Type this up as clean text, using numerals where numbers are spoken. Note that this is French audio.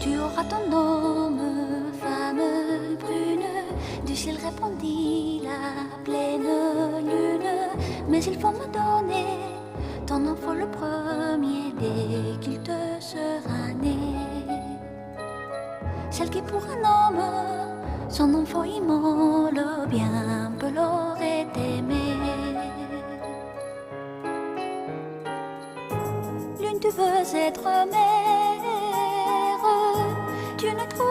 tu auras ton homme, femme brune. Du ciel répondit la pleine lune. Mais il faut me donner ton enfant le premier dès qu'il te sera né. Celle qui pour un homme son enfant immole bien peu l'aurait aimé. L'une tu veux être mère, tu ne trouves